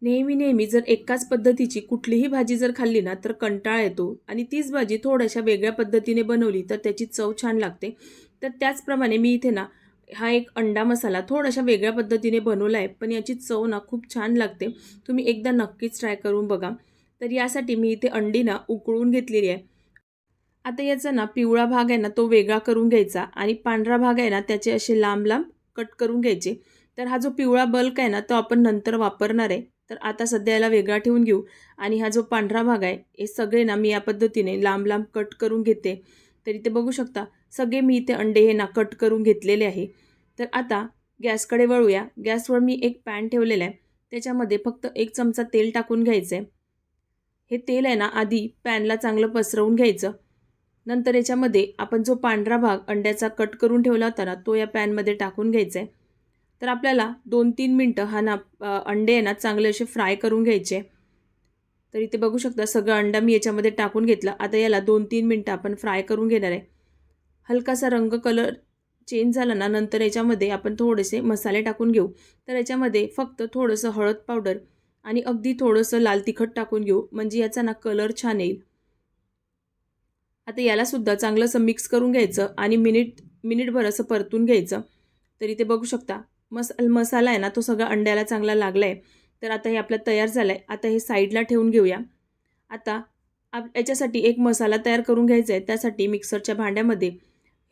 नेहमी जर एकाच पद्धतीची कुठलीही भाजी जर खाल्ली ना तर कंटाळा येतो आणि तीच भाजी थोड्याशा वेगळ्या पद्धतीने बनवली तर त्याची चव छान लागते. तर त्याचप्रमाणे मी इथे ना हा एक अंडा मसाला थोड्याशा वेगळ्या पद्धतीने बनवला आहे, पण याची चव ना खूप छान लागते. तुम्ही एकदा नक्कीच ट्राय करून बघा. तर यासाठी मी इथे अंडी ना उकळून घेतलेली आहे. आता याचा ना पिवळा भाग आहे ना तो वेगळा करून घ्यायचा आणि पांढरा भाग आहे ना त्याचे असे लांब लांब कट करून घ्यायचे. तर हा जो पिवळा बल्क आहे ना तो आपण नंतर वापरणार आहे. तर आता सध्या याला वेगळा ठेवून घेऊ आणि हा जो पांढरा भाग आहे हे सगळे ना मी या पद्धतीने लांब लांब कट करून घेते. तर इथे बघू शकता सगळे मी इथे अंडे हे ना कट करून घेतलेले आहे. तर आता गॅसकडे वळूया. गॅसवर मी एक पॅन ठेवलेला आहे. त्याच्यामध्ये फक्त 1 चमचा तेल टाकून घ्यायचं आहे. हे तेल आहे ना आधी पॅनला चांगलं पसरवून घ्यायचं. नंतर याच्यामध्ये आपण जो पांढरा भाग अंड्याचा कट करून ठेवला होता ना तो या पॅनमध्ये टाकून घ्यायचा आहे. तर आपल्याला 2-3 मिनटं अंडे आहे ना चांगले असे फ्राय करून घ्यायचे. तर इथे बघू शकता सगळं अंडा मी याच्यामध्ये टाकून घेतलं. आता याला 2-3 मिनटं आपण फ्राय करून घेणार आहे. हलकासा रंग कलर चेंज झाला ना नंतर याच्यामध्ये आपण थोडेसे मसाले टाकून घेऊ. तर याच्यामध्ये फक्त थोडंसं हळद पावडर आणि अगदी थोडंसं लाल तिखट टाकून घेऊ, म्हणजे याचा ना कलर छान येईल. आता यालासुद्धा चांगलं असं मिक्स करून घ्यायचं आणि मिनिटभर असं परतून घ्यायचं. तर इथे बघू शकता मसाला आहे ना तो सगळा अंड्याला चांगला लागला आहे. तर आता हे आपलं तयार झालं आहे. आता हे साईडला ठेवून घेऊया. आता याच्यासाठी एक मसाला तयार करून घ्यायचा आहे. त्यासाठी मिक्सरच्या भांड्यामध्ये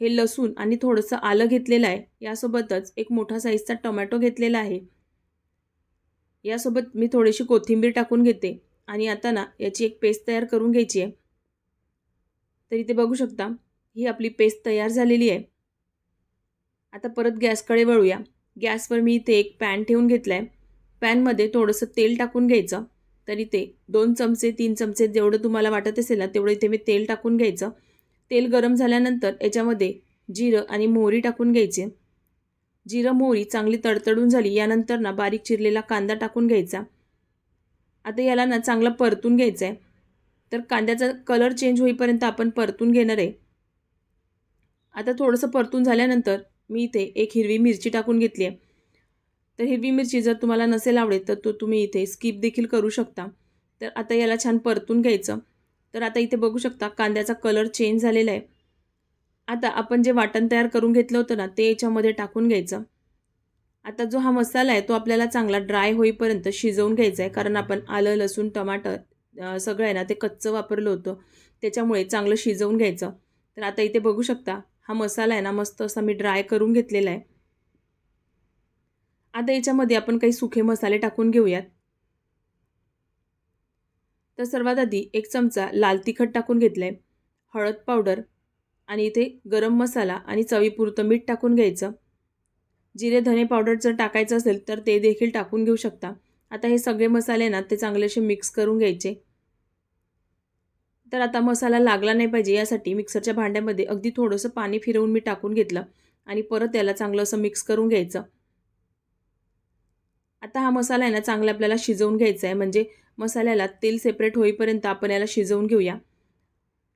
हे लसूण आणि थोडंसं आलं घेतलेलं आहे. यासोबतच एक मोठा साईजचा टोमॅटो घेतलेला आहे. यासोबत मी थोडीशी कोथिंबीर टाकून घेते आणि आता ना याची एक पेस्ट तयार करून घ्यायची आहे. तर इथे बघू शकता ही आपली पेस्ट तयार झालेली आहे. आता परत गॅसकडे वळूया. गॅसवर मी इथे एक पॅन ठेवून घेतला आहे. पॅनमध्ये थोडंसं तेल टाकून घ्यायचं. तर इथे 2 चमचे 3 चमचे जेवढं तुम्हाला वाटत असेल ना तेवढं इथे मी तेल टाकून घ्यायचं. तेल गरम झाल्यानंतर याच्यामध्ये जिरं आणि मोहरी टाकून घ्यायची. जिरं मोहरी चांगली तडतडून झाली यानंतर ना बारीक चिरलेला कांदा टाकून घ्यायचा. आता याला ना चांगलं परतून घ्यायचं आहे. तर कांद्याचा कलर चेंज होईपर्यंत आपण परतून घेणार आहे. आता थोडंसं परतून झाल्यानंतर मी इथे एक हिरवी मिरची टाकून घेतली आहे. तर हिरवी मिरची जर तुम्हाला नसेल आवडत तर तुम्ही इथे स्किप देखील करू शकता. तर आता याला छान परतून घ्यायचं. तर आता इथे बघू शकता कांद्याचा कलर चेंज झालेला आहे. आता आपण जे वाटण तयार करून घेतलं होतं ना ते याच्यामध्ये टाकून घ्यायचं. आता जो हा मसाला आहे तो आपल्याला चांगला ड्राय होईपर्यंत शिजवून घ्यायचा आहे. कारण आपण आलं, लसूण, टमाटर सगळं आहे ना ते कच्चं वापरलं होतं. त्याच्यामुळे चांगलं शिजवून घ्यायचं. तर आता इथे बघू शकता हा मसाला आहे ना मस्त असा मी ड्राय करून घेतलेला आहे. आता याच्यामध्ये आपण काही सुखे मसाले टाकून घेऊयात. तर सर्वात आधी 1 चमचा लाल तिखट टाकून घेतलंय, हळद पावडर आणि इथे गरम मसाला आणि चवीपुरतं मीठ टाकून घ्यायचं. जिरे धने पावडर जर टाकायचं असेल तर ते देखील टाकून घेऊ शकता. आता हे सगळे मसाले ना ते चांगले असे मिक्स करून घ्यायचे. तर आता मसाला लागला नाही पाहिजे यासाठी मिक्सरच्या भांड्यामध्ये अगदी थोडंसं पाणी फिरवून मी टाकून घेतलं आणि परत याला चांगलं असं मिक्स करून घ्यायचं. आता हा मसाला आहे ना चांगला आपल्याला शिजवून घ्यायचा आहे, म्हणजे मसाल्याला तेल सेपरेट होईपर्यंत आपण याला शिजवून घेऊया.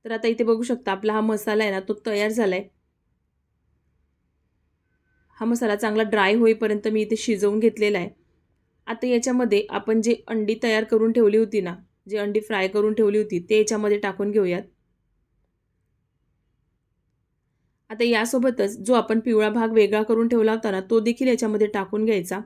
तर आता इथे बघू शकता आपला हा मसाला आहे ना तो तयार झाला आहे. हा मसाला चांगला ड्राय होईपर्यंत मी इथे शिजवून घेतलेला आहे. आता याच्यामध्ये आपण जे अंडी तयार करून ठेवली होती ना, जी अंडी फ्राय करून ठेवली होती ते याच्यामध्ये टाकून घेऊयात. आता यासोबतच जो आपण पिवळा भाग वेगळा करून ठेवला होता ना, तो देखील याच्यामध्ये टाकून घ्यायचा.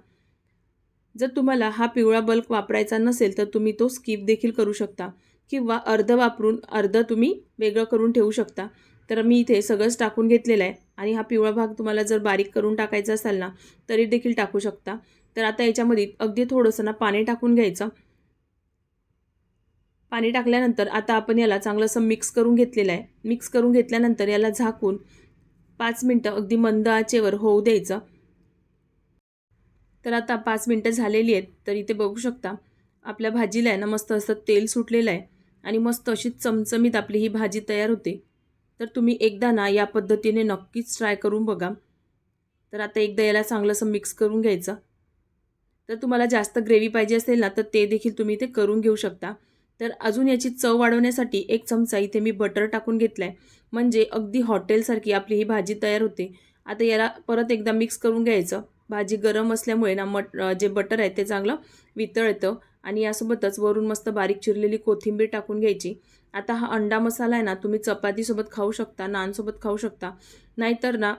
जर तुम्हाला हा पिवळा बल्क वापरायचा नसेल तर तुम्ही तो स्किप देखील करू शकता किंवा अर्ध वापरून अर्ध तुम्ही वेगळं करून ठेवू शकता. तर मी इथे सगळंच टाकून घेतलेलं आहे आणि हा पिवळा भाग तुम्हाला जर बारीक करून टाकायचा असेल ना तरी देखील टाकू शकता. तर आता याच्यामध्ये अगदी थोडंसं ना पाणी टाकून घ्यायचं. पाणी टाकल्यानंतर आता आपण याला चांगलं असं मिक्स करून घेतलेलं आहे. मिक्स करून घेतल्यानंतर याला झाकून 5 मिनटं अगदी मंद आचेवर होऊ द्यायचं. तर आता 5 मिनटं झालेली आहेत. तर इथे बघू शकता आपल्या भाजीला आहे ना मस्त असं तेल सुटलेलं आहे आणि मस्त अशी चमचमीत आपली ही भाजी तयार होते. तर तुम्ही एकदा ना या पद्धतीने नक्कीच ट्राय करून बघा. तर आता एकदा याला चांगलं असं मिक्स करून घ्यायचं. तर तुम्हाला जास्त ग्रेव्ही पाहिजे असेल ना तर ते देखील तुम्ही ते करून घेऊ शकता. तर अजून याची चव वाढवण्यासाठी 1 चमचा इथे मी बटर टाकून घेतला आहे. म्हणजे अगदी हॉटेलसारखी आपली ही भाजी तयार होते. आता याला परत एकदा मिक्स करून घ्यायचं भाजी गरम असल्यामुळे ना जे बटर आहे ते चांगलं वितळतं आणि यासोबतच वरून मस्त बारीक चिरलेली कोथिंबीर टाकून घ्यायची. आता हा अंडा मसाला आहे ना तुम्ही चपातीसोबत खाऊ शकता, नानसोबत खाऊ शकता, नाहीतर ना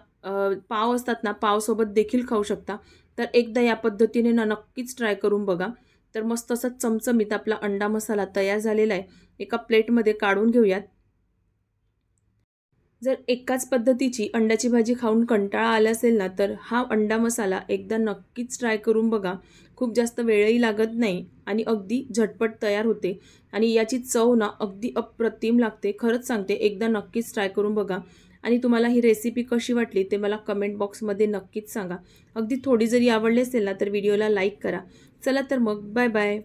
पाव असतात ना पावसोबत देखील खाऊ शकता. तर एकदा या पद्धतीने ना नक्कीच ट्राय करून बघा. तर मस्त असा चमचमीत आपला अंडा मसाला तयार झालेला आहे. एका प्लेटमध्ये काढून घेऊयात. जर एकाच पद्धतीची अंड्याची भाजी खाऊन कंटाळा आला असेल ना, तर हा अंडा मसाला एकदा नक्कीच ट्राय करून बघा. खूप जास्त वेळही लागत नाही आणि अगदी झटपट तयार होते आणि याची चव ना अगदी अप्रतिम लागते. खरंच सांगते, एकदा नक्कीच ट्राय करून बघा आणि तुम्हाला ही रेसिपी कशी वाटली ते मला कमेंट बॉक्समध्ये नक्कीच सांगा. अगदी थोडी जरी आवडली असेल ना, तर व्हिडिओला लाईक करा. चला तर मग बाय बाय.